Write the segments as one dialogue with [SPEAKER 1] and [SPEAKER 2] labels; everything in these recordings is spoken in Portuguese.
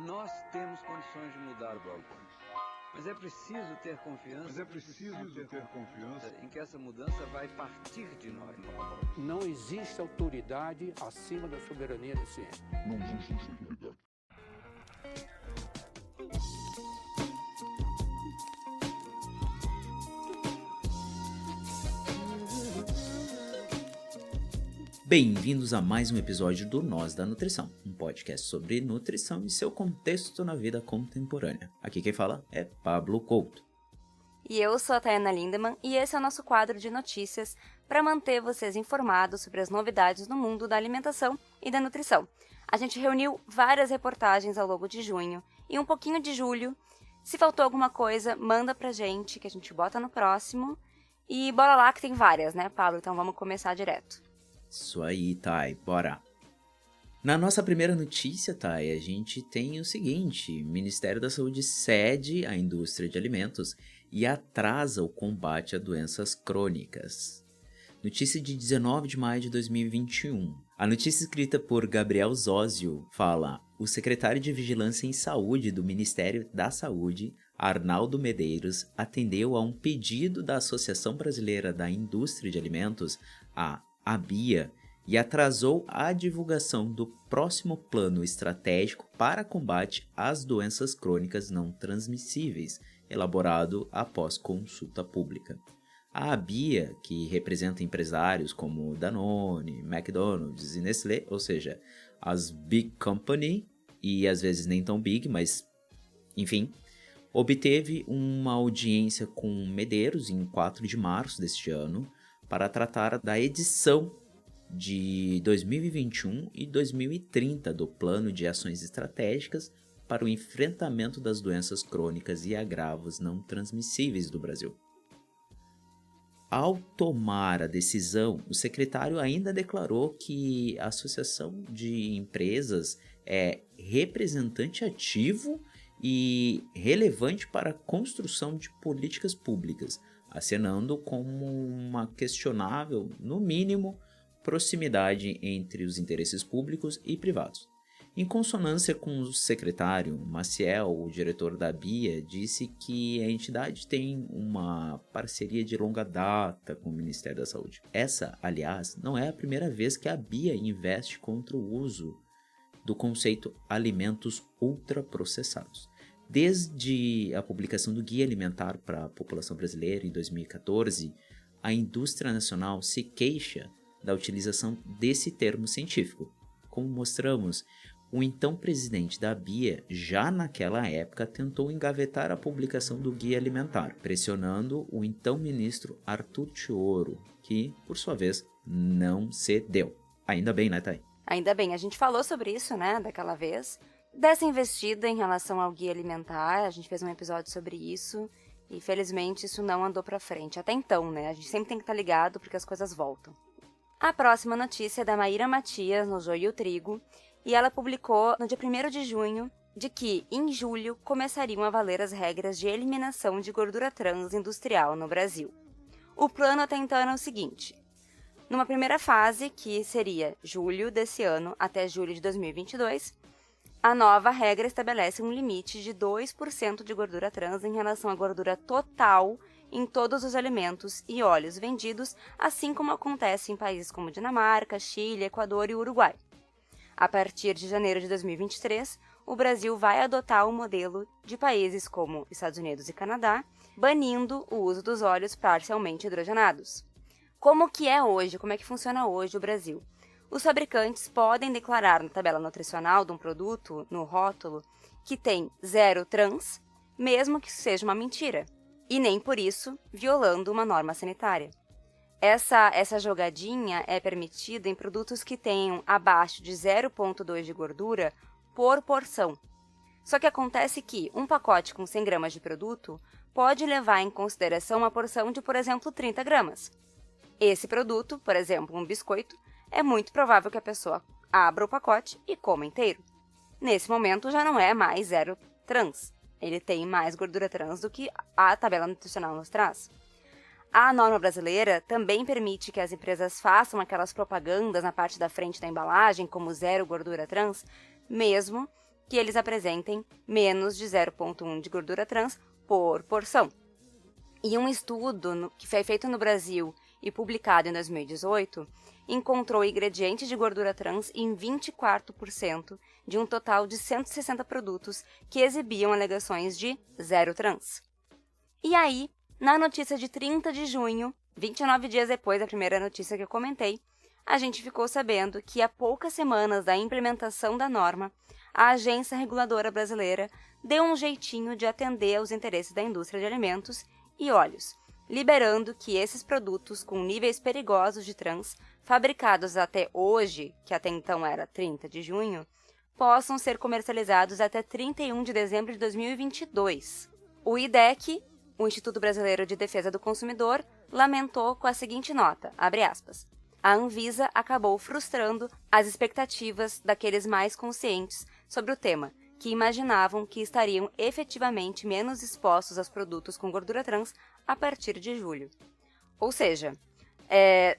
[SPEAKER 1] Nós temos condições de mudar o balcão. Mas é preciso ter confiança. Em que essa mudança vai partir de nós.
[SPEAKER 2] Não existe autoridade acima da soberania da ciência.
[SPEAKER 3] Não existe autoridade.
[SPEAKER 4] Bem-vindos a mais um episódio do Nós da Nutrição, um podcast sobre nutrição e seu contexto na vida contemporânea. Aqui quem fala é Pablo Couto.
[SPEAKER 5] E eu sou a Tayana Lindemann e esse é o nosso quadro de notícias para manter vocês informados sobre as novidades no mundo da alimentação e da nutrição. A gente reuniu várias reportagens ao longo de junho e um pouquinho de julho. Se faltou alguma coisa, manda pra gente que a gente bota no próximo. E bora lá que tem várias, né, Pablo? Então vamos começar direto.
[SPEAKER 4] Isso aí, Thay, bora! Na nossa primeira notícia, Thay, a gente tem o seguinte: o Ministério da Saúde cede à indústria de alimentos e atrasa o combate a doenças crônicas. Notícia de 19 de maio de 2021. A notícia escrita por Gabriel Zósio fala: o secretário de Vigilância em Saúde do Ministério da Saúde, Arnaldo Medeiros, atendeu a um pedido da Associação Brasileira da Indústria de Alimentos, a ABIA, e atrasou a divulgação do próximo plano estratégico para combate às doenças crônicas não transmissíveis, elaborado após consulta pública. A ABIA, que representa empresários como Danone, McDonald's e Nestlé, ou seja, as Big Company, e às vezes nem tão big, mas enfim, obteve uma audiência com Medeiros em 4 de março deste ano, para tratar da edição de 2021 e 2030 do Plano de Ações Estratégicas para o Enfrentamento das Doenças Crônicas e Agravos Não Transmissíveis do Brasil. Ao tomar a decisão, o secretário ainda declarou que a Associação de Empresas é representante ativo e relevante para a construção de políticas públicas, acenando como uma questionável, no mínimo, proximidade entre os interesses públicos e privados. Em consonância com o secretário, Maciel, o diretor da BIA, disse que a entidade tem uma parceria de longa data com o Ministério da Saúde. Essa, aliás, não é a primeira vez que a BIA investe contra o uso do conceito alimentos ultraprocessados. Desde a publicação do Guia Alimentar para a População Brasileira em 2014, a indústria nacional se queixa da utilização desse termo científico. Como mostramos, o então presidente da BIA, já naquela época, tentou engavetar a publicação do Guia Alimentar, pressionando o então ministro Arthur Tioro, que, por sua vez, não cedeu. Ainda bem, né, Thay?
[SPEAKER 5] Ainda bem, a gente falou sobre isso, né, daquela vez. Dessa investida em relação ao Guia Alimentar, a gente fez um episódio sobre isso e, felizmente, isso não andou pra frente. Até então, né? A gente sempre tem que estar ligado porque as coisas voltam. A próxima notícia é da Maíra Matias, no Joio e o Trigo, e ela publicou no dia 1º de junho de que, em julho, começariam a valer as regras de eliminação de gordura trans industrial no Brasil. O plano até então era o seguinte: numa primeira fase, que seria julho desse ano até julho de 2022, a nova regra estabelece um limite de 2% de gordura trans em relação à gordura total em todos os alimentos e óleos vendidos, assim como acontece em países como Dinamarca, Chile, Equador e Uruguai. A partir de janeiro de 2023, o Brasil vai adotar o modelo de países como Estados Unidos e Canadá, banindo o uso dos óleos parcialmente hidrogenados. Como que é hoje? Como é que funciona hoje o Brasil? Os fabricantes podem declarar na tabela nutricional de um produto, no rótulo, que tem 0 trans, mesmo que seja uma mentira, e nem por isso violando uma norma sanitária. Essa jogadinha é permitida em produtos que tenham abaixo de 0,2 de gordura por porção. Só que acontece que um pacote com 100 gramas de produto pode levar em consideração uma porção de, por exemplo, 30 gramas. Esse produto, por exemplo, um biscoito, é muito provável que a pessoa abra o pacote e coma inteiro. Nesse momento já não é mais 0 trans. Ele tem mais gordura trans do que a tabela nutricional nos traz. A norma brasileira também permite que as empresas façam aquelas propagandas na parte da frente da embalagem, como 0 gordura trans, mesmo que eles apresentem menos de 0,1 de gordura trans por porção. E um estudo que foi feito no Brasil e publicado em 2018 encontrou ingredientes de gordura trans em 24% de um total de 160 produtos que exibiam alegações de zero trans. E aí, na notícia de 30 de junho, 29 dias depois da primeira notícia que eu comentei, a gente ficou sabendo que há poucas semanas da implementação da norma, a Agência Reguladora Brasileira deu um jeitinho de atender aos interesses da indústria de alimentos e óleos, liberando que esses produtos com níveis perigosos de trans, fabricados até hoje, que até então era 30 de junho, possam ser comercializados até 31 de dezembro de 2022. O IDEC, o Instituto Brasileiro de Defesa do Consumidor, lamentou com a seguinte nota, abre aspas, a Anvisa acabou frustrando as expectativas daqueles mais conscientes sobre o tema, que imaginavam que estariam efetivamente menos expostos aos produtos com gordura trans a partir de julho. Ou seja,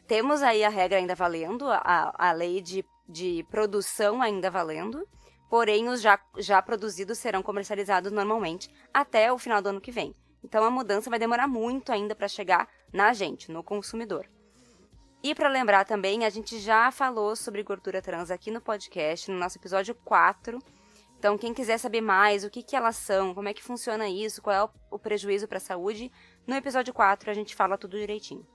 [SPEAKER 5] temos aí a regra ainda valendo, a lei de produção ainda valendo, porém os já produzidos serão comercializados normalmente até o final do ano que vem. Então a mudança vai demorar muito ainda para chegar na gente, no consumidor. E para lembrar também, a gente já falou sobre gordura trans aqui no podcast, no nosso episódio 4. Então, quem quiser saber mais, o que elas são, como é que funciona isso, qual é o prejuízo para a saúde, no episódio 4 a gente fala tudo direitinho.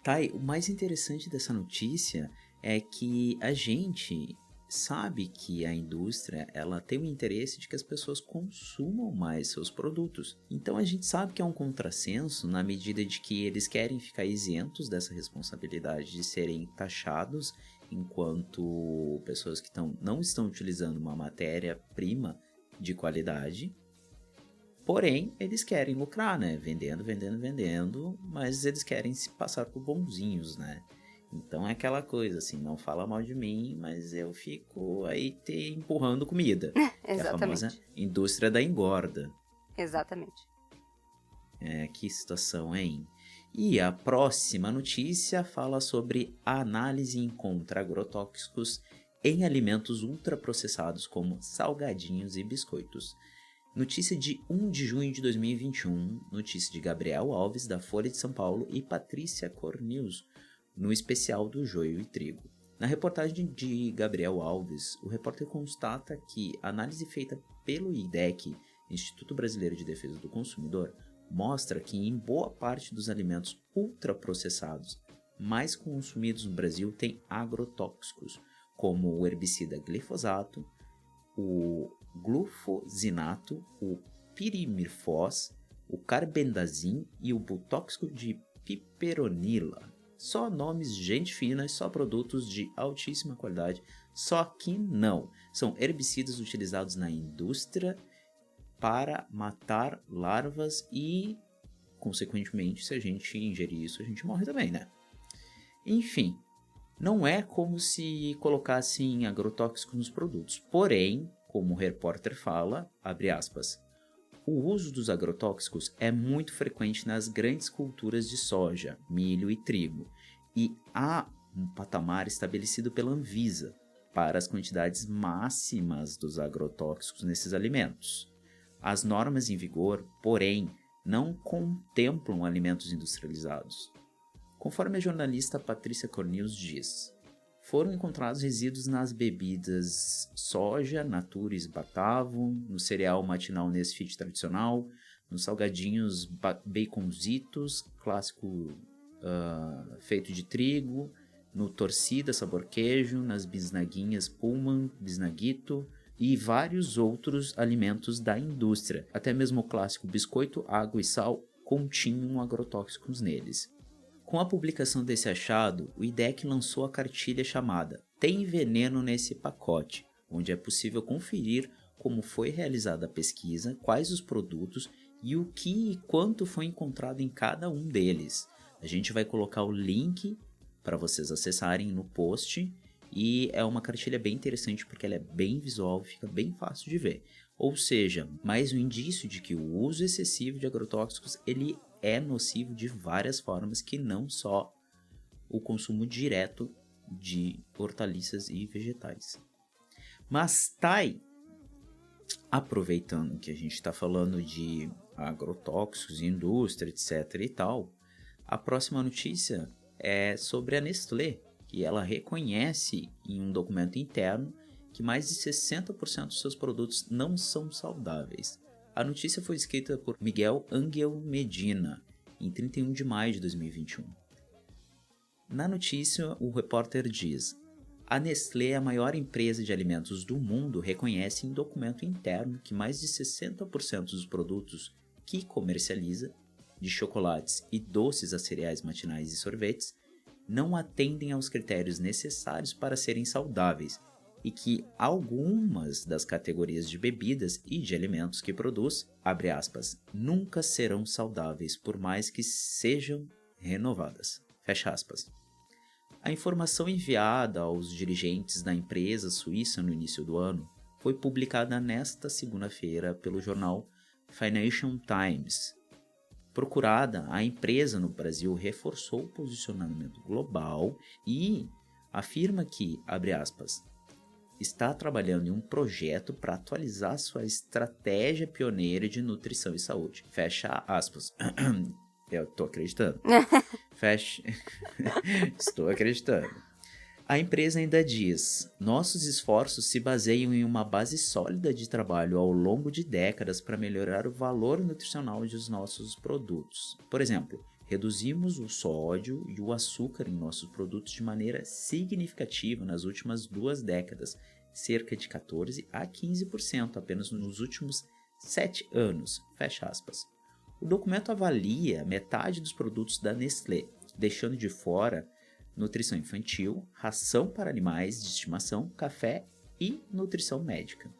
[SPEAKER 4] Tá, e o mais interessante dessa notícia é que a gente sabe que a indústria ela tem o interesse de que as pessoas consumam mais seus produtos. Então a gente sabe que é um contrassenso na medida de que eles querem ficar isentos dessa responsabilidade de serem taxados enquanto pessoas que não estão utilizando uma matéria-prima de qualidade. Porém, eles querem lucrar, né? Vendendo, mas eles querem se passar por bonzinhos, né? Então é aquela coisa, assim, não fala mal de mim, mas eu fico aí te empurrando comida.
[SPEAKER 5] Exatamente.
[SPEAKER 4] É a famosa indústria da engorda.
[SPEAKER 5] Exatamente.
[SPEAKER 4] Que situação, hein? E a próxima notícia fala sobre a análise encontra agrotóxicos em alimentos ultraprocessados como salgadinhos e biscoitos. Notícia de 1 de junho de 2021, notícia de Gabriel Alves, da Folha de São Paulo, e Patrícia Cornews, no especial do Joio e Trigo. Na reportagem de Gabriel Alves, o repórter constata que a análise feita pelo IDEC, Instituto Brasileiro de Defesa do Consumidor, mostra que em boa parte dos alimentos ultraprocessados mais consumidos no Brasil tem agrotóxicos, como o herbicida glifosato, o glufosinato, o pirimirfos, o carbendazim e o butóxico de piperonila. Só nomes de gente fina, só produtos de altíssima qualidade, só que não. São herbicidas utilizados na indústria para matar larvas e, consequentemente, se a gente ingerir isso, a gente morre também, né? Enfim, não é como se colocassem agrotóxicos nos produtos. Porém, como o repórter fala, abre aspas, o uso dos agrotóxicos é muito frequente nas grandes culturas de soja, milho e trigo, e há um patamar estabelecido pela Anvisa para as quantidades máximas dos agrotóxicos nesses alimentos. As normas em vigor, porém, não contemplam alimentos industrializados. Conforme a jornalista Patrícia Cornews diz, foram encontrados resíduos nas bebidas soja, Natures Batavo, no cereal matinal Nesfit tradicional, nos salgadinhos baconzitos, clássico feito de trigo, no torcida sabor queijo, nas bisnaguinhas Pullman, bisnaguito e vários outros alimentos da indústria. Até mesmo o clássico biscoito, água e sal continham agrotóxicos neles. Com a publicação desse achado, o IDEC lançou a cartilha chamada Tem Veneno nesse Pacote, onde é possível conferir como foi realizada a pesquisa, quais os produtos e o que e quanto foi encontrado em cada um deles. A gente vai colocar o link para vocês acessarem no post e é uma cartilha bem interessante porque ela é bem visual, fica bem fácil de ver. Ou seja, mais um indício de que o uso excessivo de agrotóxicos ele é nocivo de várias formas que não só o consumo direto de hortaliças e vegetais. Mas, Thay, Aproveitando que a gente está falando de agrotóxicos, indústria, etc. e tal, a próxima notícia é sobre a Nestlé, que ela reconhece em um documento interno que mais de 60% dos seus produtos não são saudáveis. A notícia foi escrita por Miguel Ángel Medina, em 31 de maio de 2021. Na notícia, o repórter diz: a Nestlé, a maior empresa de alimentos do mundo, reconhece em documento interno que mais de 60% dos produtos que comercializa, de chocolates e doces a cereais matinais e sorvetes, não atendem aos critérios necessários para serem saudáveis e que algumas das categorias de bebidas e de alimentos que produz, abre aspas, nunca serão saudáveis por mais que sejam renovadas, fecha aspas. A informação enviada aos dirigentes da empresa suíça no início do ano foi publicada nesta segunda-feira pelo jornal Financial Times. Procurada, a empresa no Brasil reforçou o posicionamento global e afirma que, abre aspas, está trabalhando em um projeto para atualizar sua estratégia pioneira de nutrição e saúde. Fecha aspas. Eu tô acreditando. Estou acreditando. A empresa ainda diz: nossos esforços se baseiam em uma base sólida de trabalho ao longo de décadas para melhorar o valor nutricional dos nossos produtos. Por exemplo, reduzimos o sódio e o açúcar em nossos produtos de maneira significativa nas últimas 2 décadas, cerca de 14% a 15% apenas nos últimos 7 anos. Fecha aspas. O documento avalia metade dos produtos da Nestlé, deixando de fora nutrição infantil, ração para animais de estimação, café e nutrição médica.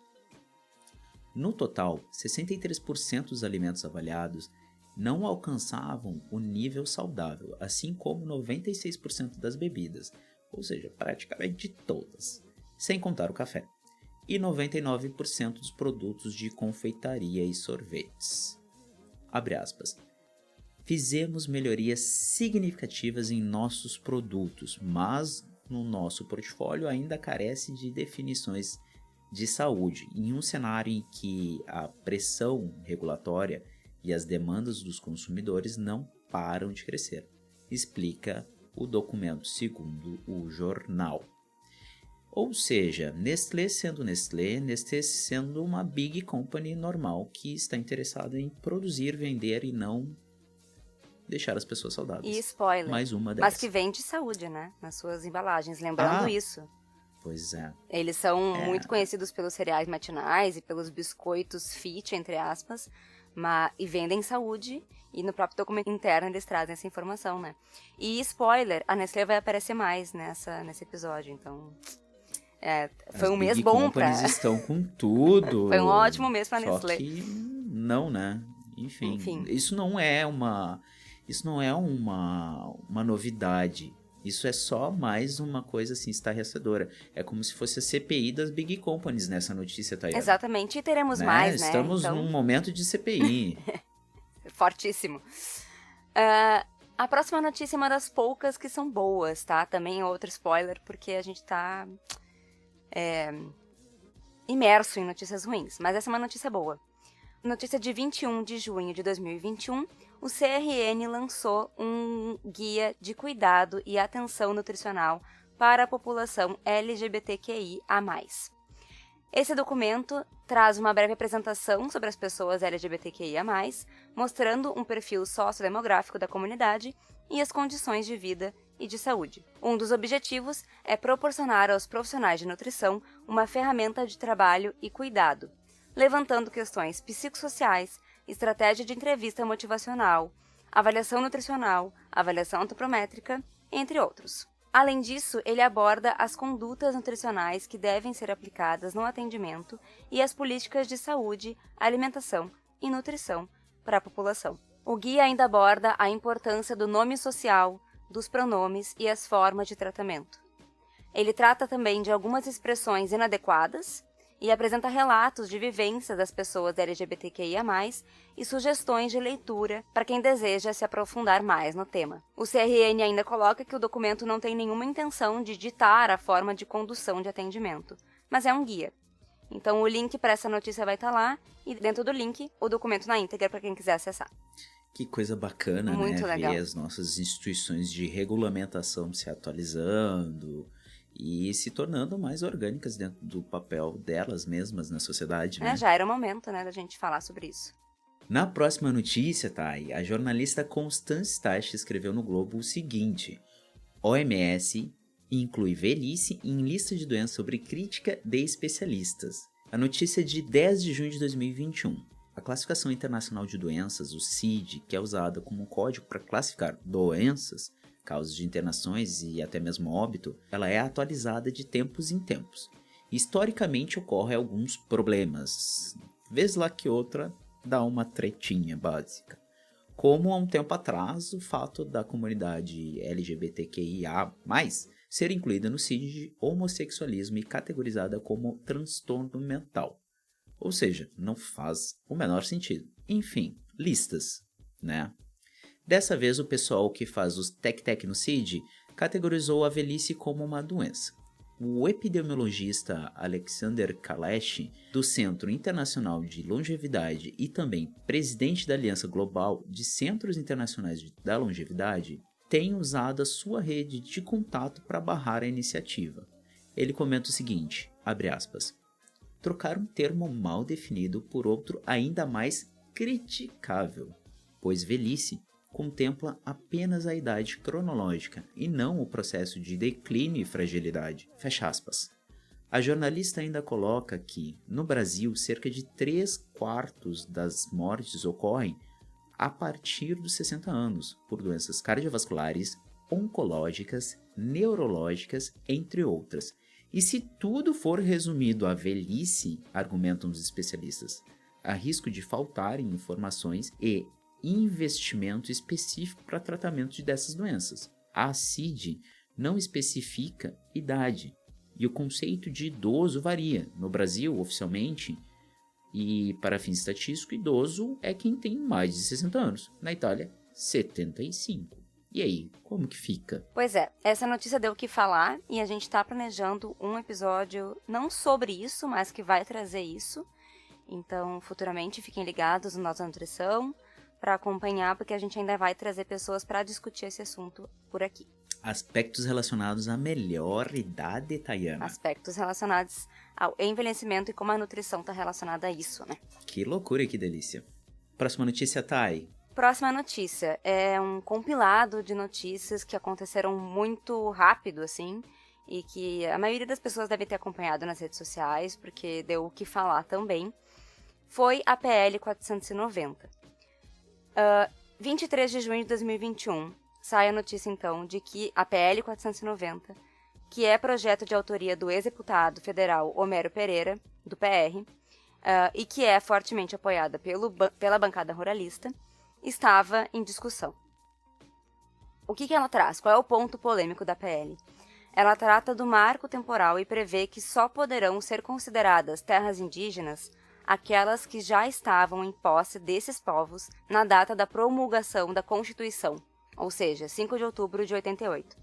[SPEAKER 4] No total, 63% dos alimentos avaliados não alcançavam o nível saudável, assim como 96% das bebidas, ou seja, praticamente todas, sem contar o café, e 99% dos produtos de confeitaria e sorvetes. Abre aspas. Fizemos melhorias significativas em nossos produtos, mas no nosso portfólio ainda carece de definições de saúde, em um cenário em que a pressão regulatória e as demandas dos consumidores não param de crescer, explica o documento segundo o jornal. Ou seja, Nestlé sendo Nestlé, Nestlé sendo uma big company normal que está interessada em produzir, vender e não deixar as pessoas saudáveis.
[SPEAKER 5] E spoiler,
[SPEAKER 4] mais uma delas.
[SPEAKER 5] Mas que vende saúde, né? Nas suas embalagens, lembrando isso.
[SPEAKER 4] Pois é.
[SPEAKER 5] Eles são muito conhecidos pelos cereais matinais e pelos biscoitos fit, entre aspas, e vendem saúde, e no próprio documento interno eles trazem essa informação, né? E spoiler, a Nestlé vai aparecer mais nesse episódio, então... foi um mês bom pra...
[SPEAKER 4] As estão com tudo.
[SPEAKER 5] Foi um ótimo mês pra Nestlé.
[SPEAKER 4] Só que não, né? Enfim. Isso não é uma novidade. Isso é só mais uma coisa assim estarrecedora. É como se fosse a CPI das Big Companies nessa notícia, Tayana.
[SPEAKER 5] Exatamente, e teremos mais, né?
[SPEAKER 4] Estamos num momento de CPI.
[SPEAKER 5] Fortíssimo. A próxima notícia é uma das poucas que são boas, tá? Também é outro spoiler, porque a gente tá imerso em notícias ruins. Mas essa é uma notícia boa. Notícia de 21 de junho de 2021, o CRN lançou um guia de cuidado e atenção nutricional para a população LGBTQIA+. Esse documento traz uma breve apresentação sobre as pessoas LGBTQIA+, mostrando um perfil sociodemográfico da comunidade e as condições de vida e de saúde. Um dos objetivos é proporcionar aos profissionais de nutrição uma ferramenta de trabalho e cuidado, levantando questões psicossociais, estratégia de entrevista motivacional, avaliação nutricional, avaliação antropométrica, entre outros. Além disso, ele aborda as condutas nutricionais que devem ser aplicadas no atendimento e as políticas de saúde, alimentação e nutrição para a população. O guia ainda aborda a importância do nome social, dos pronomes e as formas de tratamento. Ele trata também de algumas expressões inadequadas e apresenta relatos de vivência das pessoas LGBTQIA+, e sugestões de leitura para quem deseja se aprofundar mais no tema. O CRN ainda coloca que o documento não tem nenhuma intenção de ditar a forma de condução de atendimento, mas é um guia. Então o link para essa notícia vai estar lá e dentro do link o documento na íntegra para quem quiser acessar.
[SPEAKER 4] Que coisa bacana,
[SPEAKER 5] Muito
[SPEAKER 4] né?
[SPEAKER 5] legal.
[SPEAKER 4] Ver as nossas instituições de regulamentação se atualizando e se tornando mais orgânicas dentro do papel delas mesmas na sociedade, né?
[SPEAKER 5] Já era o momento, né, da gente falar sobre isso.
[SPEAKER 4] Na próxima notícia, Thay, a jornalista Constance Tache escreveu no Globo o seguinte: OMS inclui velhice em lista de doenças sobre crítica de especialistas. A notícia é de 10 de junho de 2021. A Classificação Internacional de Doenças, o CID, que é usada como código para classificar doenças, causas de internações e até mesmo óbito, ela é atualizada de tempos em tempos. Historicamente ocorrem alguns problemas, vez lá que outra dá uma tretinha básica. Como há um tempo atrás, o fato da comunidade LGBTQIA+, ser incluída no CID de homossexualismo e categorizada como transtorno mental. Ou seja, não faz o menor sentido. Enfim, listas, né? Dessa vez, o pessoal que faz os tec-tec no CID categorizou a velhice como uma doença. O epidemiologista Alexander Kalesh, do Centro Internacional de Longevidade e também presidente da Aliança Global de Centros Internacionais da Longevidade, tem usado a sua rede de contato para barrar a iniciativa. Ele comenta o seguinte, abre aspas, trocar um termo mal definido por outro ainda mais criticável, pois velhice contempla apenas a idade cronológica e não o processo de declínio e fragilidade. Fecha aspas. A jornalista ainda coloca que, no Brasil, cerca de 3/4 das mortes ocorrem a partir dos 60 anos, por doenças cardiovasculares, oncológicas, neurológicas, entre outras. E se tudo for resumido à velhice, argumentam os especialistas, há risco de faltarem informações e investimento específico para tratamento dessas doenças. A CID não especifica idade e o conceito de idoso varia. No Brasil, oficialmente, e para fins estatísticos, idoso é quem tem mais de 60 anos. Na Itália, 75. E aí, como que fica?
[SPEAKER 5] Pois é, essa notícia deu o que falar e a gente está planejando um episódio não sobre isso, mas que vai trazer isso. Então, futuramente, fiquem ligados no Nossa Nutrição para acompanhar, porque a gente ainda vai trazer pessoas para discutir esse assunto por aqui.
[SPEAKER 4] Aspectos relacionados à melhor idade, Tayana.
[SPEAKER 5] Aspectos relacionados ao envelhecimento e como a nutrição está relacionada a isso, né?
[SPEAKER 4] Que loucura e que delícia. Próxima notícia, Thay.
[SPEAKER 5] Próxima notícia é um compilado de notícias que aconteceram muito rápido, assim, e que a maioria das pessoas deve ter acompanhado nas redes sociais, porque deu o que falar também. Foi a PL 490. 23 de junho de 2021, sai a notícia, então, de que a PL 490, que é projeto de autoria do ex-deputado federal Homero Pereira, do PR, e que é fortemente apoiada pela bancada ruralista, estava em discussão. O que ela traz? Qual é o ponto polêmico da PL? Ela trata do marco temporal e prevê que só poderão ser consideradas terras indígenas aquelas que já estavam em posse desses povos na data da promulgação da Constituição, ou seja, 5 de outubro de 88,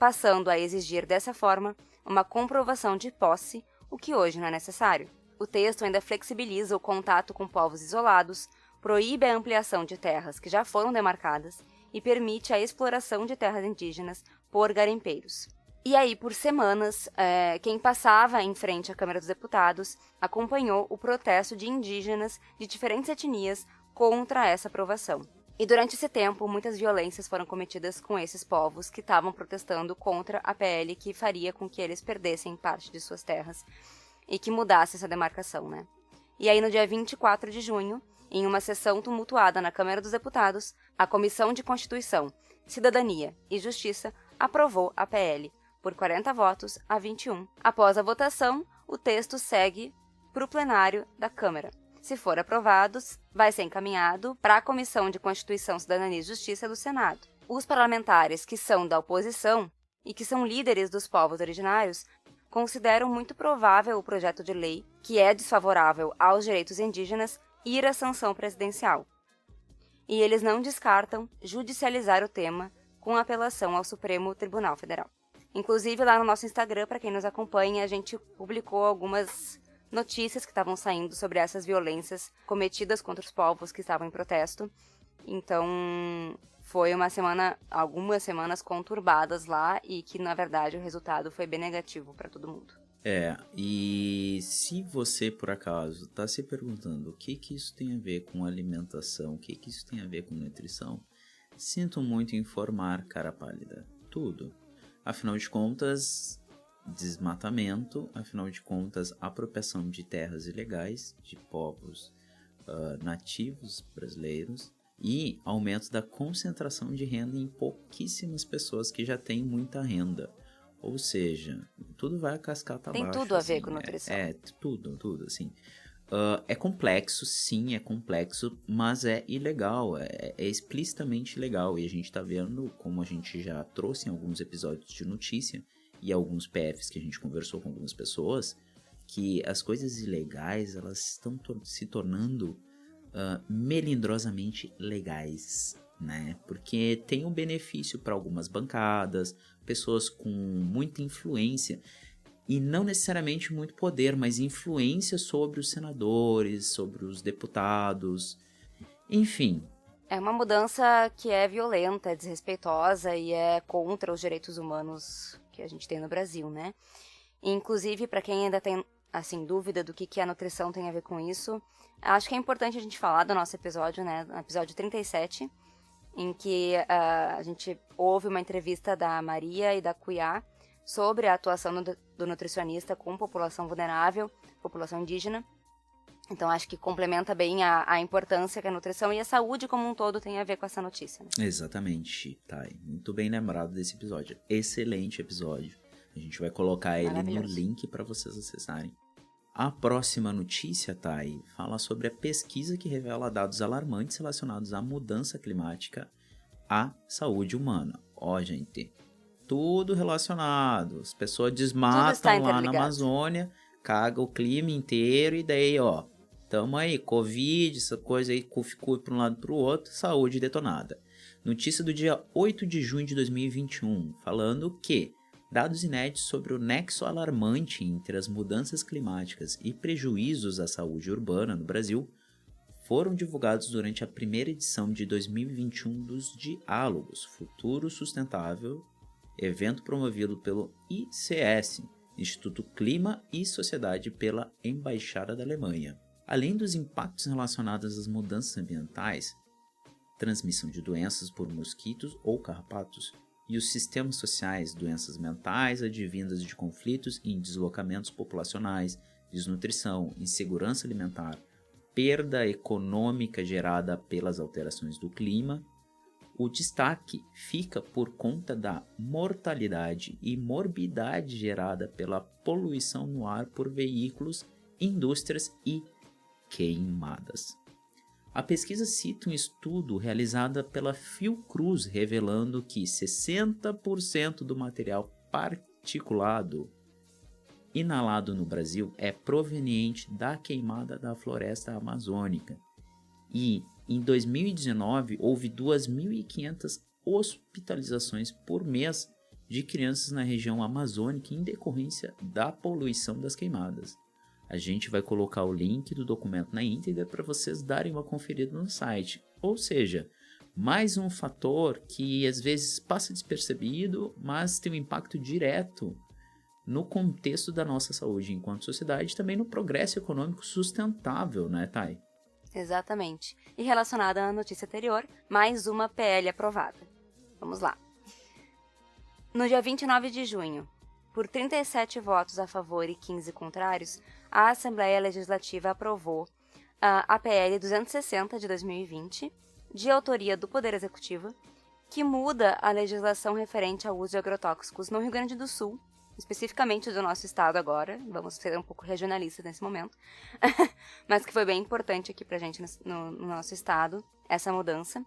[SPEAKER 5] passando a exigir dessa forma uma comprovação de posse, o que hoje não é necessário. O texto ainda flexibiliza o contato com povos isolados, proíbe a ampliação de terras que já foram demarcadas e permite a exploração de terras indígenas por garimpeiros. E aí, por semanas, quem passava em frente à Câmara dos Deputados acompanhou o protesto de indígenas de diferentes etnias contra essa aprovação. E durante esse tempo, muitas violências foram cometidas com esses povos que estavam protestando contra a PL que faria com que eles perdessem parte de suas terras e que mudasse essa demarcação, né? E aí, no dia 24 de junho, em uma sessão tumultuada na Câmara dos Deputados, a Comissão de Constituição, Cidadania e Justiça aprovou a PL por 40 votos a 21. Após a votação, o texto segue para o plenário da Câmara. Se for aprovado, vai ser encaminhado para a Comissão de Constituição, Cidadania e Justiça do Senado. Os parlamentares que são da oposição e que são líderes dos povos originários consideram muito provável o projeto de lei, que é desfavorável aos direitos indígenas, ir à sanção presidencial. E eles não descartam judicializar o tema com apelação ao Supremo Tribunal Federal. Inclusive, lá no nosso Instagram, para quem nos acompanha, a gente publicou algumas notícias que estavam saindo sobre essas violências cometidas contra os povos que estavam em protesto. Então, foi algumas semanas conturbadas lá e que, na verdade, o resultado foi bem negativo para todo mundo.
[SPEAKER 4] E se você, por acaso, está se perguntando o que isso tem a ver com alimentação, o que isso tem a ver com nutrição, sinto muito em informar, cara pálida, tudo. Afinal de contas, desmatamento, afinal de contas, apropriação de terras ilegais de povos nativos brasileiros e aumento da concentração de renda em pouquíssimas pessoas que já têm muita renda. Ou seja, tudo vai a cascata abaixo.
[SPEAKER 5] Tem tudo a ver com nutrição.
[SPEAKER 4] Tudo, assim. É complexo, sim, é complexo, mas é ilegal, é explicitamente ilegal. E a gente tá vendo, como a gente já trouxe em alguns episódios de notícia, e alguns PFs que a gente conversou com algumas pessoas, que as coisas ilegais, elas estão se tornando melindrosamente legais, né? Porque tem um benefício para algumas bancadas, pessoas com muita influência, e não necessariamente muito poder, mas influência sobre os senadores, sobre os deputados, enfim.
[SPEAKER 5] É uma mudança que é violenta, é desrespeitosa e é contra os direitos humanos que a gente tem no Brasil, né? Inclusive, para quem ainda tem, assim, dúvida do que a nutrição tem a ver com isso, acho que é importante a gente falar do nosso episódio, né? No episódio 37, em que a gente ouve uma entrevista da Maria e da Cuyá sobre a atuação do nutricionista com população vulnerável, população indígena. Então, acho que complementa bem a importância que a nutrição e a saúde como um todo tem a ver com essa notícia. Né?
[SPEAKER 4] Exatamente, Thay. Muito bem lembrado desse episódio. Excelente episódio. A gente vai colocar ele no link para vocês acessarem. A próxima notícia, Thay, fala sobre a pesquisa que revela dados alarmantes relacionados à mudança climática à saúde humana. Gente, tudo relacionado. As pessoas desmatam lá na Amazônia, cagam o clima inteiro e daí, tamo aí, Covid, essa coisa aí, cuficui para um lado e para o outro, saúde detonada. Notícia do dia 8 de junho de 2021, falando que dados inéditos sobre o nexo alarmante entre as mudanças climáticas e prejuízos à saúde urbana no Brasil foram divulgados durante a primeira edição de 2021 dos Diálogos Futuro Sustentável, evento promovido pelo ICS, Instituto Clima e Sociedade, pela Embaixada da Alemanha. Além dos impactos relacionados às mudanças ambientais, transmissão de doenças por mosquitos ou carrapatos, e os sistemas sociais, doenças mentais advindas de conflitos em deslocamentos populacionais, desnutrição, insegurança alimentar, perda econômica gerada pelas alterações do clima, o destaque fica por conta da mortalidade e morbidade gerada pela poluição no ar por veículos, indústrias e queimadas. A pesquisa cita um estudo realizado pela Fiocruz, revelando que 60% do material particulado inalado no Brasil é proveniente da queimada da floresta amazônica. E, em 2019, houve 2.500 hospitalizações por mês de crianças na região amazônica em decorrência da poluição das queimadas. A gente vai colocar o link do documento na íntegra para vocês darem uma conferida no site. Ou seja, mais um fator que às vezes passa despercebido, mas tem um impacto direto no contexto da nossa saúde enquanto sociedade e também no progresso econômico sustentável, né, Thay?
[SPEAKER 5] Exatamente. E relacionada à notícia anterior, mais uma PL aprovada. Vamos lá. No dia 29 de junho, por 37 votos a favor e 15 contrários, a Assembleia Legislativa aprovou a PL 260 de 2020, de autoria do Poder Executivo, que muda a legislação referente ao uso de agrotóxicos no Rio Grande do Sul, especificamente do nosso estado agora, vamos ser um pouco regionalistas nesse momento, mas que foi bem importante aqui pra gente no nosso estado, essa mudança.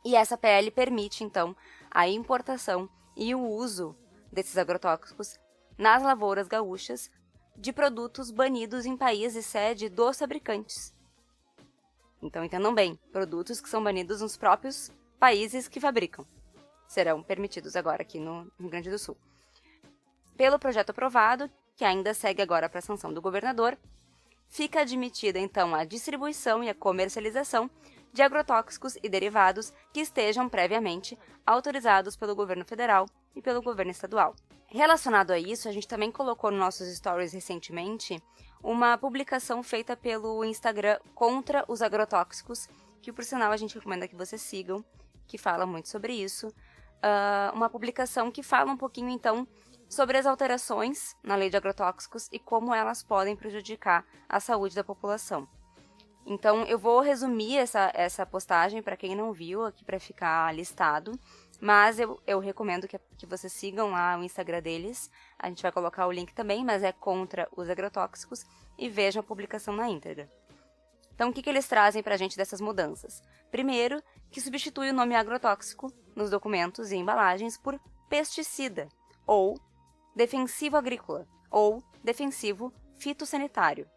[SPEAKER 5] E essa PL permite, então, a importação e o uso desses agrotóxicos nas lavouras gaúchas de produtos banidos em países sede dos fabricantes. Então, entendam bem, produtos que são banidos nos próprios países que fabricam serão permitidos agora aqui no Rio Grande do Sul. Pelo projeto aprovado, que ainda segue agora para a sanção do governador, fica admitida, então, a distribuição e a comercialização de agrotóxicos e derivados que estejam previamente autorizados pelo governo federal e pelo governo estadual. Relacionado a isso, a gente também colocou nos nossos stories recentemente uma publicação feita pelo Instagram contra os agrotóxicos, que por sinal a gente recomenda que vocês sigam, que fala muito sobre isso. Uma publicação que fala um pouquinho, então, sobre as alterações na lei de agrotóxicos e como elas podem prejudicar a saúde da população. Então, eu vou resumir essa postagem para quem não viu, aqui para ficar listado, mas eu recomendo que vocês sigam lá o Instagram deles. A gente vai colocar o link também, mas é contra os agrotóxicos, e vejam a publicação na íntegra. Então, o que eles trazem para a gente dessas mudanças? Primeiro, que substitui o nome agrotóxico nos documentos e embalagens por pesticida, ou defensivo agrícola, ou defensivo fitossanitário.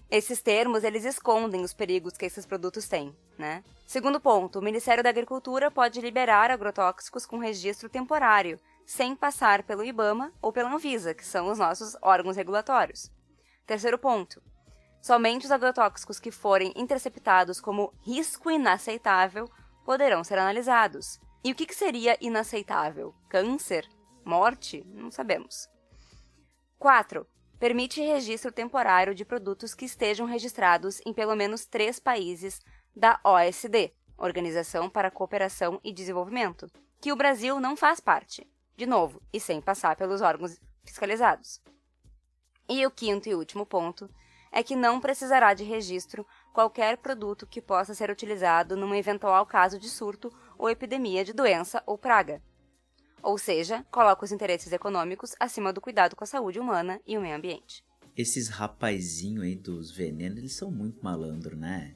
[SPEAKER 5] Esses termos, eles escondem os perigos que esses produtos têm, né? Segundo ponto, o Ministério da Agricultura pode liberar agrotóxicos com registro temporário, sem passar pelo IBAMA ou pela Anvisa, que são os nossos órgãos regulatórios. Terceiro ponto, somente os agrotóxicos que forem interceptados como risco inaceitável poderão ser analisados. E o que seria inaceitável? Câncer? Morte? Não sabemos. 4. Permite registro temporário de produtos que estejam registrados em pelo menos 3 países da OSD, Organização para a Cooperação e Desenvolvimento, que o Brasil não faz parte, de novo, e sem passar pelos órgãos fiscalizados. E o quinto e último ponto é que não precisará de registro qualquer produto que possa ser utilizado num eventual caso de surto ou epidemia de doença ou praga. Ou seja, coloca os interesses econômicos acima do cuidado com a saúde humana e o meio ambiente.
[SPEAKER 4] Esses rapazinhos aí dos venenos, eles são muito malandros, né?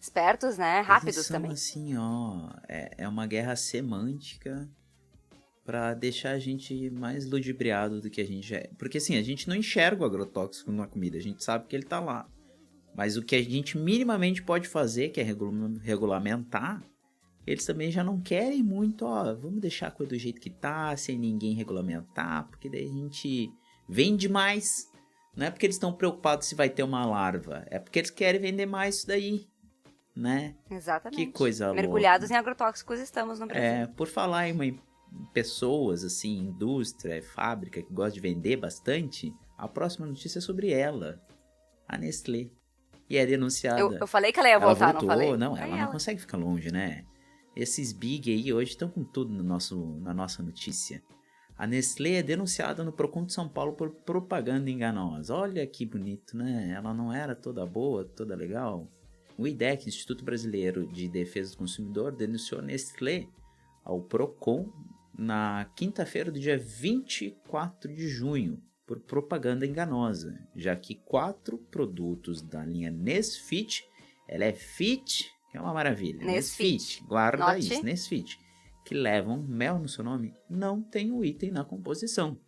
[SPEAKER 5] Espertos, né? Rápidos
[SPEAKER 4] eles são
[SPEAKER 5] também.
[SPEAKER 4] Assim, ó, é uma guerra semântica pra deixar a gente mais ludibriado do que a gente já é. Porque assim, a gente não enxerga o agrotóxico na comida, a gente sabe que ele tá lá. Mas o que a gente minimamente pode fazer, que é regulamentar, eles também já não querem muito, ó, vamos deixar a coisa do jeito que tá, sem ninguém regulamentar, porque daí a gente vende mais. Não é porque eles estão preocupados se vai ter uma larva, é porque eles querem vender mais isso daí, né?
[SPEAKER 5] Exatamente.
[SPEAKER 4] Que coisa louca.
[SPEAKER 5] Mergulhados em agrotóxicos estamos no Brasil.
[SPEAKER 4] Por falar em pessoas, assim, indústria, fábrica, que gosta de vender bastante, a próxima notícia é sobre ela, a Nestlé. E é denunciada.
[SPEAKER 5] Eu falei que ela ia voltar,
[SPEAKER 4] voltou,
[SPEAKER 5] não falei?
[SPEAKER 4] Não, ela não consegue ficar longe, né? Esses big aí hoje estão com tudo na nossa notícia. A Nestlé é denunciada no Procon de São Paulo por propaganda enganosa. Olha que bonito, né? Ela não era toda boa, toda legal. O IDEC, Instituto Brasileiro de Defesa do Consumidor, denunciou a Nestlé ao Procon na quinta-feira do dia 24 de junho por propaganda enganosa, já que 4 produtos da linha Nesfit, ela é fit, que é uma maravilha, Nesfit, guarda
[SPEAKER 5] Note.
[SPEAKER 4] isso, Nesfit, que levam mel no seu nome, não tem o item na composição.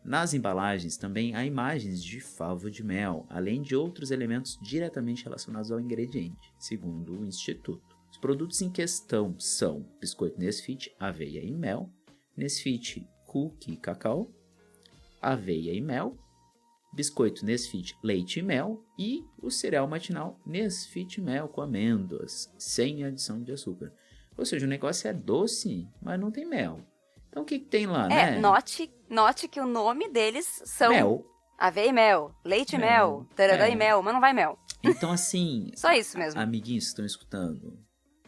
[SPEAKER 4] Nas embalagens também há imagens de favo de mel, além de outros elementos diretamente relacionados ao ingrediente, segundo o Instituto. Os produtos em questão são biscoito Nesfit, aveia e mel, Nesfit cookie cacau, aveia e mel, biscoito Nesfit leite e mel e o cereal matinal Nesfit mel com amêndoas, sem adição de açúcar. Ou seja, o negócio é doce, mas não tem mel. Então o que tem lá, né?
[SPEAKER 5] Note que o nome deles são
[SPEAKER 4] mel,
[SPEAKER 5] aveia e mel, leite e mel, taradã e mel, mas não vai mel.
[SPEAKER 4] Então assim,
[SPEAKER 5] Só isso mesmo.
[SPEAKER 4] Amiguinhos que estão escutando,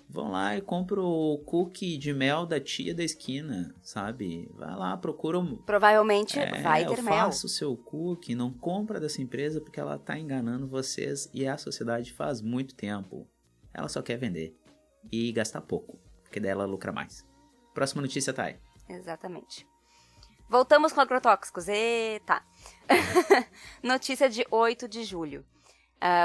[SPEAKER 4] vão lá e compram o cookie de mel da tia da esquina, sabe? Vai lá, procura
[SPEAKER 5] Provavelmente vai ter mel.
[SPEAKER 4] Faça o seu cookie, não compra dessa empresa porque ela tá enganando vocês e a sociedade faz muito tempo. Ela só quer vender e gastar pouco, porque daí ela lucra mais. Próxima notícia, Thay.
[SPEAKER 5] Exatamente. Voltamos com agrotóxicos. Eita! Notícia de 8 de julho,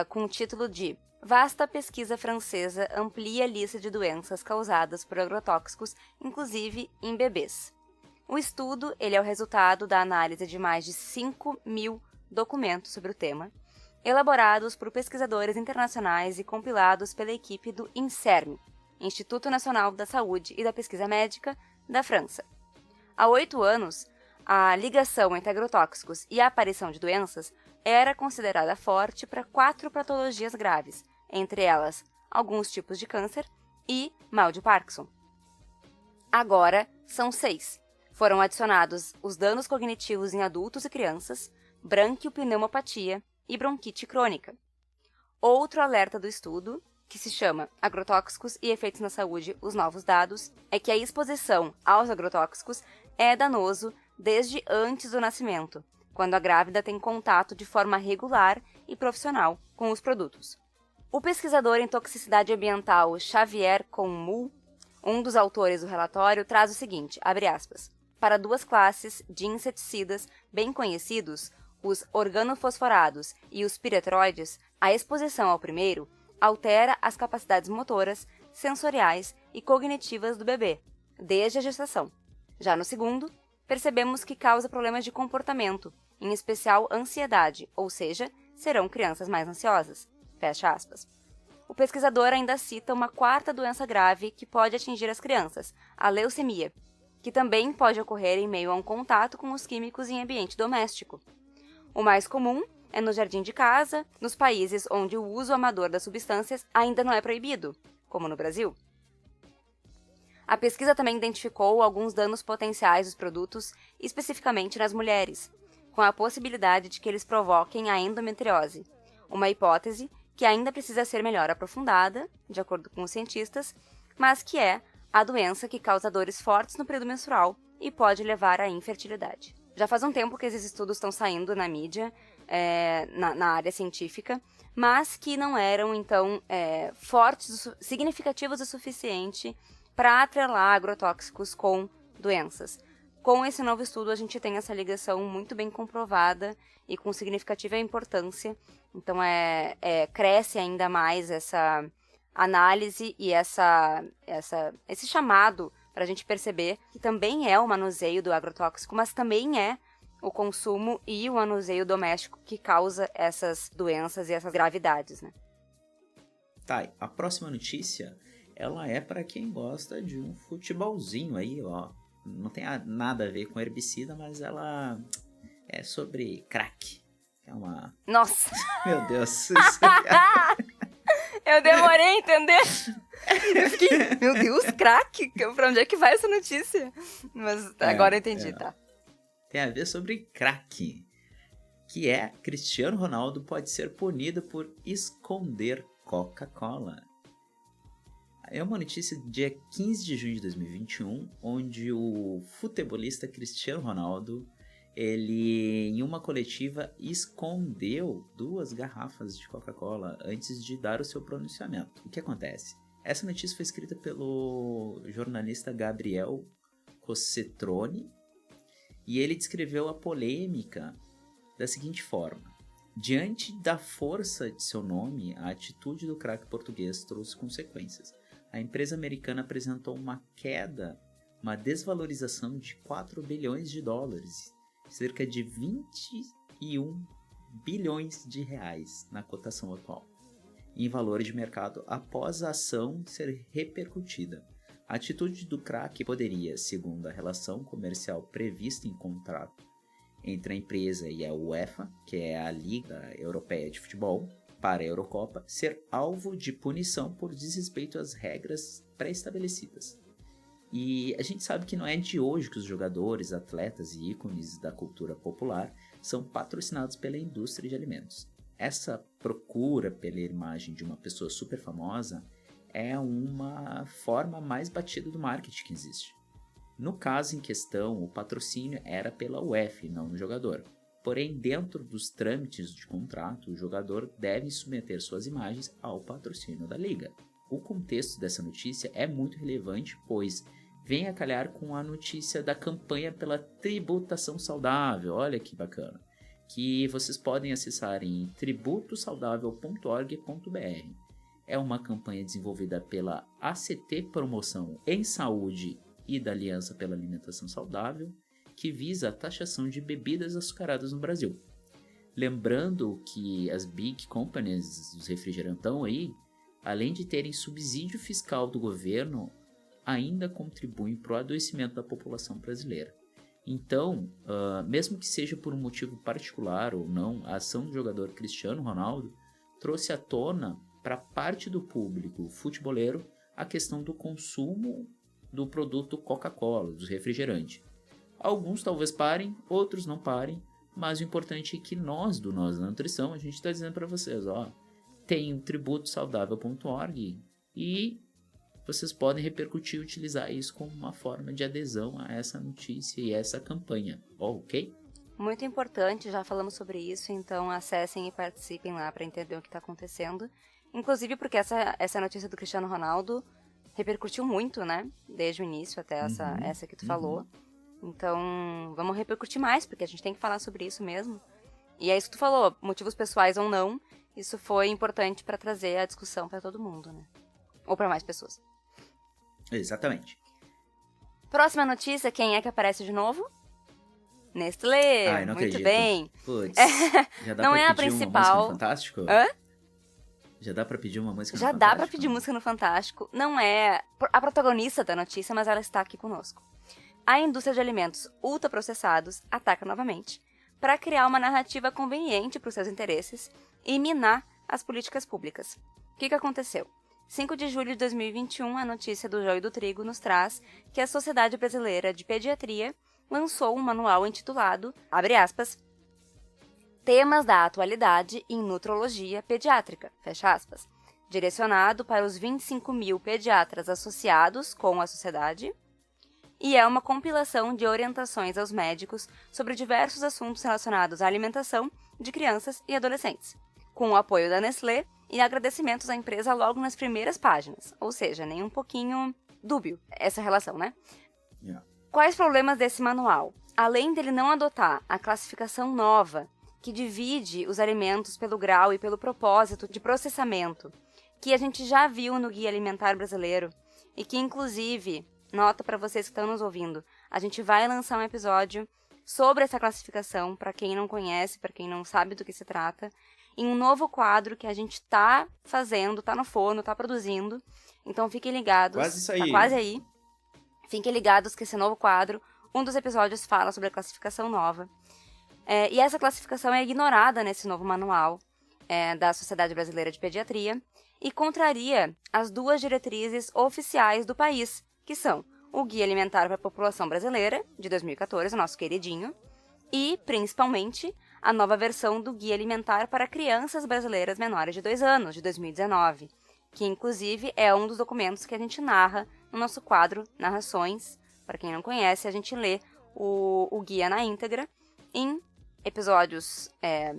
[SPEAKER 5] com o título de Vasta pesquisa francesa amplia a lista de doenças causadas por agrotóxicos, inclusive em bebês. O estudo ele é o resultado da análise de mais de 5.000 documentos sobre o tema, elaborados por pesquisadores internacionais e compilados pela equipe do INSERM, Instituto Nacional da Saúde e da Pesquisa Médica, da França. Há 8 anos, a ligação entre agrotóxicos e a aparição de doenças era considerada forte para 4 patologias graves, entre elas alguns tipos de câncer e mal de Parkinson. Agora são 6. Foram adicionados os danos cognitivos em adultos e crianças, branquiopneumopatia e bronquite crônica. Outro alerta do estudo, que se chama Agrotóxicos e Efeitos na Saúde, os Novos Dados, é que a exposição aos agrotóxicos é danoso desde antes do nascimento, quando a grávida tem contato de forma regular e profissional com os produtos. O pesquisador em toxicidade ambiental Xavier Conmu, um dos autores do relatório, traz o seguinte, abre aspas, para 2 classes de inseticidas bem conhecidos, os organofosforados e os piretroides, a exposição ao primeiro altera as capacidades motoras, sensoriais e cognitivas do bebê, desde a gestação. Já no segundo, percebemos que causa problemas de comportamento, em especial ansiedade, ou seja, serão crianças mais ansiosas. Fecha aspas. O pesquisador ainda cita uma 4ª doença grave que pode atingir as crianças, a leucemia, que também pode ocorrer em meio a um contato com os químicos em ambiente doméstico. O mais comum é no jardim de casa, nos países onde o uso amador das substâncias ainda não é proibido, como no Brasil. A pesquisa também identificou alguns danos potenciais dos produtos, especificamente nas mulheres, com a possibilidade de que eles provoquem a endometriose, uma hipótese que ainda precisa ser melhor aprofundada, de acordo com os cientistas, mas que é a doença que causa dores fortes no período menstrual e pode levar à infertilidade. Já faz um tempo que esses estudos estão saindo na mídia, na área científica, mas que não eram, então, fortes, significativos o suficiente para atrelar agrotóxicos com doenças. Com esse novo estudo, a gente tem essa ligação muito bem comprovada e com significativa importância. Então, cresce ainda mais essa análise e esse chamado para a gente perceber que também é o manuseio do agrotóxico, mas também é o consumo e o manuseio doméstico que causa essas doenças e essas gravidades, né?
[SPEAKER 4] Tá, a próxima notícia, ela é para quem gosta de um futebolzinho aí, ó. Não tem nada a ver com herbicida, mas ela é sobre crack. É uma...
[SPEAKER 5] Nossa!
[SPEAKER 4] Meu Deus!
[SPEAKER 5] Eu demorei a entender. Eu fiquei, meu Deus, crack? Pra onde é que vai essa notícia? Mas agora eu entendi, tá.
[SPEAKER 4] Tem a ver sobre crack, que é Cristiano Ronaldo pode ser punido por esconder Coca-Cola. É uma notícia do dia 15 de junho de 2021, onde o futebolista Cristiano Ronaldo, ele, em uma coletiva, escondeu 2 garrafas de Coca-Cola antes de dar o seu pronunciamento. O que acontece? Essa notícia foi escrita pelo jornalista Gabriel Cossetrone e ele descreveu a polêmica da seguinte forma. Diante da força de seu nome, a atitude do craque português trouxe consequências. A empresa americana apresentou uma queda, uma desvalorização de 4 bilhões de dólares, cerca de 21 bilhões de reais na cotação atual, em valor de mercado após a ação ser repercutida. A atitude do craque poderia, segundo a relação comercial prevista em contrato entre a empresa e a UEFA, que é a Liga Europeia de Futebol, para a Eurocopa, ser alvo de punição por desrespeito às regras pré-estabelecidas. E a gente sabe que não é de hoje que os jogadores, atletas e ícones da cultura popular são patrocinados pela indústria de alimentos. Essa procura pela imagem de uma pessoa super famosa é uma forma mais batida do marketing que existe. No caso em questão, o patrocínio era pela UEFA e não no jogador. Porém, dentro dos trâmites de contrato, o jogador deve submeter suas imagens ao patrocínio da liga. O contexto dessa notícia é muito relevante, pois vem a calhar com a notícia da campanha pela tributação saudável. Olha que bacana. Que vocês podem acessar em tributosaudável.org.br. É uma campanha desenvolvida pela ACT Promoção em Saúde e da Aliança pela Alimentação Saudável, que visa a taxação de bebidas açucaradas no Brasil. Lembrando que as big companies, os refrigerantão aí, além de terem subsídio fiscal do governo, ainda contribuem para o adoecimento da população brasileira. Então, mesmo que seja por um motivo particular ou não, a ação do jogador Cristiano Ronaldo trouxe à tona para parte do público futeboleiro a questão do consumo do produto Coca-Cola, do refrigerante. Alguns talvez parem, outros não parem, mas o importante é que nós da nutrição, a gente está dizendo para vocês, tem o tributosaudável.org e vocês podem repercutir e utilizar isso como uma forma de adesão a essa notícia e essa campanha, ok?
[SPEAKER 5] Muito importante, já falamos sobre isso, então acessem e participem lá para entender o que está acontecendo. Inclusive porque essa notícia do Cristiano Ronaldo repercutiu muito, né? Desde o início até essa que tu falou. Então, vamos repercutir mais, porque a gente tem que falar sobre isso mesmo. E é isso que tu falou, motivos pessoais ou não, isso foi importante para trazer a discussão para todo mundo, né? Ou para mais pessoas.
[SPEAKER 4] Exatamente.
[SPEAKER 5] Próxima notícia, quem é que aparece de novo? Nestlé,
[SPEAKER 4] Ai, não
[SPEAKER 5] muito
[SPEAKER 4] acredito.
[SPEAKER 5] bem.
[SPEAKER 4] Putz, já dá
[SPEAKER 5] não
[SPEAKER 4] pra
[SPEAKER 5] é a
[SPEAKER 4] pedir
[SPEAKER 5] principal.
[SPEAKER 4] uma música no Fantástico?
[SPEAKER 5] Hã?
[SPEAKER 4] Já dá pra pedir uma música no
[SPEAKER 5] Já
[SPEAKER 4] Fantástico?
[SPEAKER 5] dá pra pedir música no Fantástico. Não é a protagonista da notícia, mas ela está aqui conosco. A indústria de alimentos ultraprocessados ataca novamente para criar uma narrativa conveniente para os seus interesses e minar as políticas públicas. O que aconteceu? 5 de julho de 2021, a notícia do Joio do Trigo nos traz que a Sociedade Brasileira de Pediatria lançou um manual intitulado, abre aspas, Temas da Atualidade em Nutrologia Pediátrica, fecha aspas, direcionado para os 25 mil pediatras associados com a sociedade, e é uma compilação de orientações aos médicos sobre diversos assuntos relacionados à alimentação de crianças e adolescentes, com o apoio da Nestlé e agradecimentos à empresa logo nas primeiras páginas, ou seja, nem um pouquinho dúbio essa relação, né?
[SPEAKER 4] Yeah.
[SPEAKER 5] Quais problemas desse manual? Além dele não adotar a classificação nova, que divide os alimentos pelo grau e pelo propósito de processamento, que a gente já viu no Guia Alimentar Brasileiro, e que, inclusive, nota para vocês que estão nos ouvindo, a gente vai lançar um episódio sobre essa classificação, para quem não conhece, para quem não sabe do que se trata, em um novo quadro que a gente tá fazendo, tá no forno, tá produzindo. Então fiquem ligados.
[SPEAKER 4] Quase isso aí.
[SPEAKER 5] Tá quase aí. Fiquem ligados que esse novo quadro, um dos episódios fala sobre a classificação nova. E essa classificação é ignorada nesse novo manual da Sociedade Brasileira de Pediatria e contraria as duas diretrizes oficiais do país, que são o Guia Alimentar para a População Brasileira, de 2014, o nosso queridinho, e, principalmente, a nova versão do Guia Alimentar para Crianças Brasileiras Menores de 2 anos, de 2019, que, inclusive, é um dos documentos que a gente narra no nosso quadro Narrações. Para quem não conhece, a gente lê o guia na íntegra, em episódios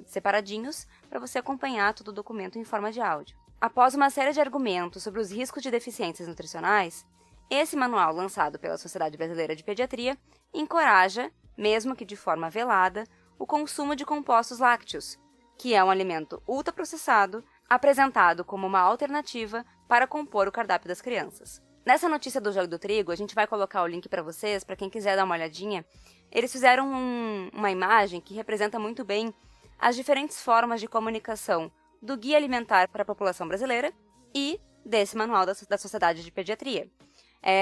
[SPEAKER 5] separadinhos, para você acompanhar todo o documento em forma de áudio. Após uma série de argumentos sobre os riscos de deficiências nutricionais, esse manual, lançado pela Sociedade Brasileira de Pediatria, encoraja, mesmo que de forma velada, o consumo de compostos lácteos, que é um alimento ultraprocessado, apresentado como uma alternativa para compor o cardápio das crianças. Nessa notícia do Joio do Trigo, a gente vai colocar o link para vocês, para quem quiser dar uma olhadinha. Eles fizeram uma imagem que representa muito bem as diferentes formas de comunicação do Guia Alimentar para a População Brasileira e desse manual da Sociedade de Pediatria.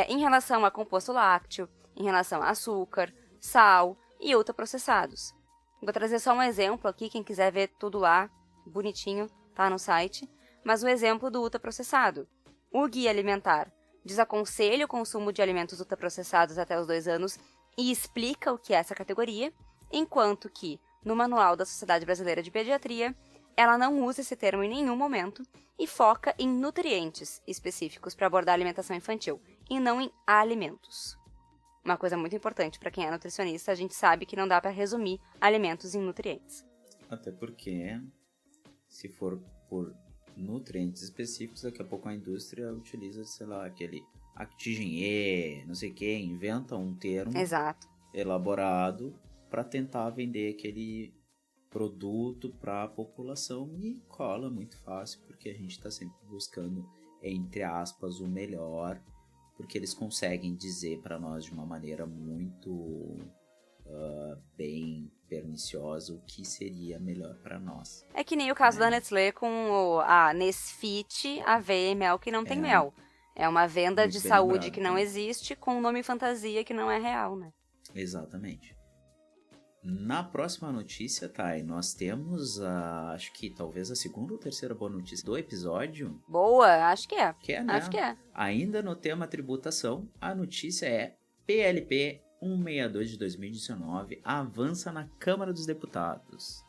[SPEAKER 5] Em relação a composto lácteo, em relação a açúcar, sal e ultraprocessados. Vou trazer só um exemplo aqui, quem quiser ver tudo lá, bonitinho, tá no site. Mas o exemplo do ultraprocessado. O Guia Alimentar desaconselha o consumo de alimentos ultraprocessados até os 2 anos e explica o que é essa categoria, enquanto que, no Manual da Sociedade Brasileira de Pediatria, ela não usa esse termo em nenhum momento e foca em nutrientes específicos para abordar a alimentação infantil, e não em alimentos. Uma coisa muito importante para quem é nutricionista, a gente sabe que não dá para resumir alimentos em nutrientes.
[SPEAKER 4] Até porque, se for por nutrientes específicos, daqui a pouco a indústria utiliza, sei lá, aquele Actigen-E, não sei o que, inventa um termo
[SPEAKER 5] Exato.
[SPEAKER 4] elaborado para tentar vender aquele produto para a população e cola muito fácil, porque a gente está sempre buscando, entre aspas, o melhor, porque eles conseguem dizer para nós de uma maneira muito bem perniciosa o que seria melhor para nós.
[SPEAKER 5] É que nem o caso da Nestlé com a Nesfit AV Mel que não tem mel. É uma venda de saúde que não existe com um nome fantasia que não é real, né?
[SPEAKER 4] Exatamente. Na próxima notícia, Thay, nós temos acho que talvez a segunda ou terceira boa notícia do episódio.
[SPEAKER 5] Boa, acho que é.
[SPEAKER 4] Que é, né?
[SPEAKER 5] Acho que é.
[SPEAKER 4] Ainda no tema tributação, a notícia é PLP 162 de 2019 avança na Câmara dos Deputados.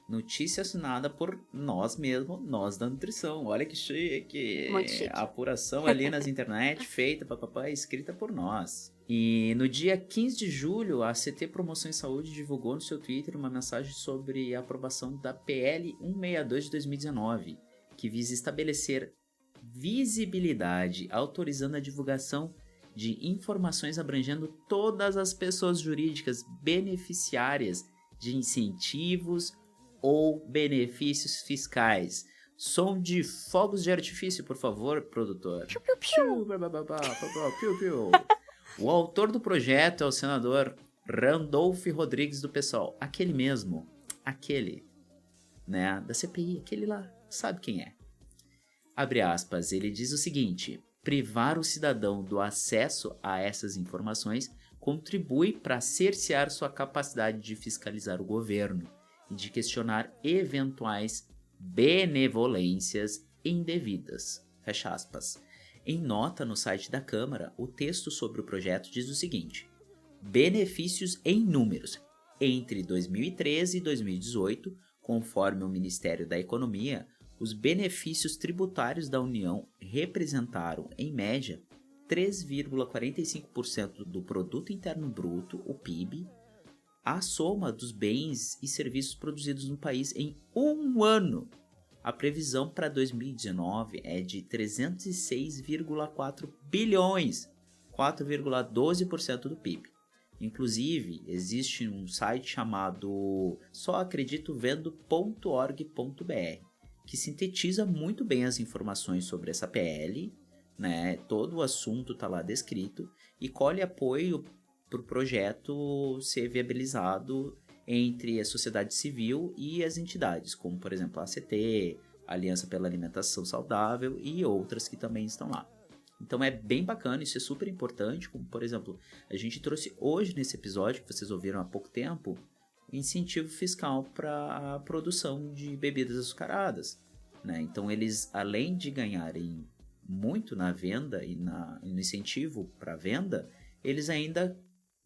[SPEAKER 4] Notícia assinada por nós mesmos, nós da nutrição. Olha que chique.
[SPEAKER 5] Muito chique.
[SPEAKER 4] A apuração ali nas internet, feita, escrita por nós. E no dia 15 de julho, a CT Promoção em Saúde divulgou no seu Twitter uma mensagem sobre a aprovação da PL 162 de 2019, que visa estabelecer visibilidade, autorizando a divulgação de informações abrangendo todas as pessoas jurídicas beneficiárias de incentivos ou benefícios fiscais. Som de fogos de artifício, por favor, produtor.
[SPEAKER 5] Piu, piu, piu.
[SPEAKER 4] Piu, piu. O autor do projeto é o senador Randolph Rodrigues do PSOL. Aquele mesmo. Aquele. Né? Da CPI. Aquele lá. Sabe quem é? Abre aspas. Ele diz o seguinte. Privar o cidadão do acesso a essas informações contribui para cercear sua capacidade de fiscalizar o governo e de questionar eventuais benevolências indevidas. Fecha aspas. Em nota no site da Câmara, o texto sobre o projeto diz o seguinte: benefícios em números. Entre 2013 e 2018, conforme o Ministério da Economia, os benefícios tributários da União representaram, em média, 3,45% do Produto Interno Bruto, o PIB, a soma dos bens e serviços produzidos no país em um ano. A previsão para 2019 é de 306,4 bilhões, 4,12% do PIB. Inclusive, existe um site chamado soacreditovendo.org.br, que sintetiza muito bem as informações sobre essa PL, né? Todo o assunto está lá descrito, e colhe apoio para o projeto ser viabilizado entre a sociedade civil e as entidades, como, por exemplo, a ACT, a Aliança pela Alimentação Saudável e outras que também estão lá. Então é bem bacana, isso é super importante, como, por exemplo, a gente trouxe hoje nesse episódio, que vocês ouviram há pouco tempo, incentivo fiscal para a produção de bebidas açucaradas, né? Então eles, além de ganharem muito na venda e no incentivo para a venda, eles ainda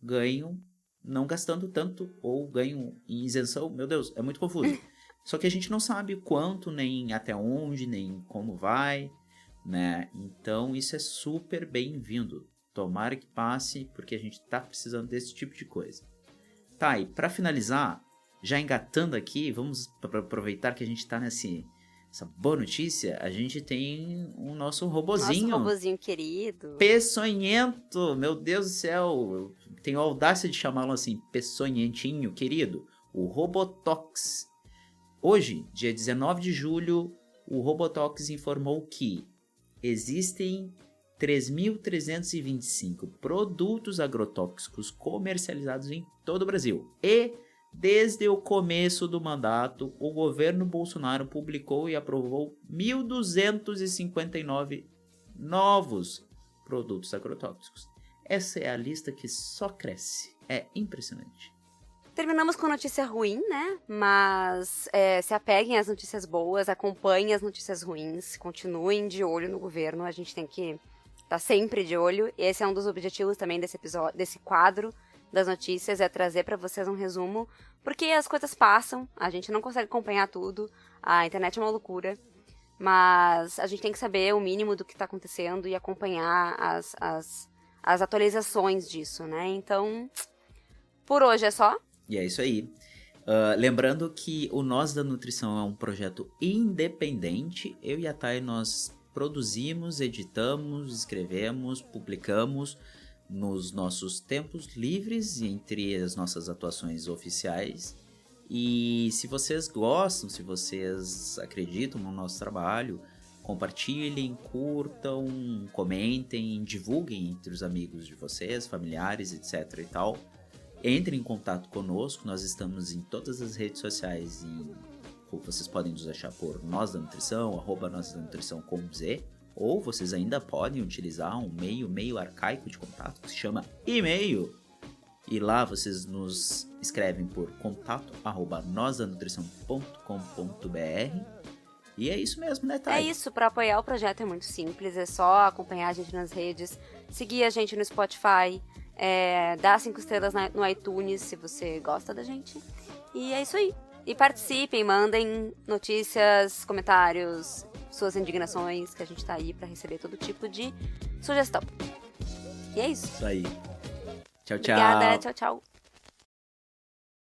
[SPEAKER 4] ganham não gastando tanto, ou ganham em isenção. Meu Deus, é muito confuso. Só que a gente não sabe quanto, nem até onde, nem como vai, né? Então isso é super bem-vindo. Tomara que passe, porque a gente tá precisando desse tipo de coisa. Tá, e para finalizar, já engatando aqui, vamos aproveitar que a gente tá essa boa notícia, a gente tem o nosso robozinho.
[SPEAKER 5] Nosso robozinho querido.
[SPEAKER 4] Peçonhento, meu Deus do céu. Eu tenho a audácia de chamá-lo assim, peçonhentinho querido. O Robotox. Hoje, dia 19 de julho, o Robotox informou que existem 3.325 produtos agrotóxicos comercializados em todo o Brasil. E desde o começo do mandato, o governo Bolsonaro publicou e aprovou 1.259 novos produtos agrotóxicos. Essa é a lista que só cresce. É impressionante.
[SPEAKER 5] Terminamos com notícia ruim, né? Mas se apeguem às notícias boas, acompanhem as notícias ruins, continuem de olho no governo. A gente tem que estar sempre de olho. Esse é um dos objetivos também desse episódio, desse quadro das notícias, é trazer para vocês um resumo, porque as coisas passam, a gente não consegue acompanhar tudo, a internet é uma loucura, mas a gente tem que saber o mínimo do que está acontecendo e acompanhar as atualizações disso, né? Então, por hoje é só.
[SPEAKER 4] E é isso aí. Lembrando que o Nós da Nutrição é um projeto independente. Eu e a Thay, nós produzimos, editamos, escrevemos, publicamos nos nossos tempos livres, entre as nossas atuações oficiais. E se vocês gostam, se vocês acreditam no nosso trabalho, compartilhem, curtam, comentem, divulguem entre os amigos de vocês, familiares, etc e tal. Entrem em contato conosco, nós estamos em todas as redes sociais e vocês podem nos achar por Nós da Nutrição, @Nós da Nutrição com Z, ou vocês ainda podem utilizar um meio arcaico de contato que se chama e-mail. E lá vocês nos escrevem por contato@nosanutrição.com.br. E é isso mesmo, né, Thay?
[SPEAKER 5] É isso, para apoiar o projeto é muito simples, é só acompanhar a gente nas redes, seguir a gente no Spotify, dar 5 estrelas no iTunes se você gosta da gente. E é isso aí. E participem, mandem notícias, comentários, suas indignações, que a gente tá aí para receber todo tipo de sugestão. E é isso.
[SPEAKER 4] Isso aí. Tchau, tchau.
[SPEAKER 5] Obrigada, tchau, tchau.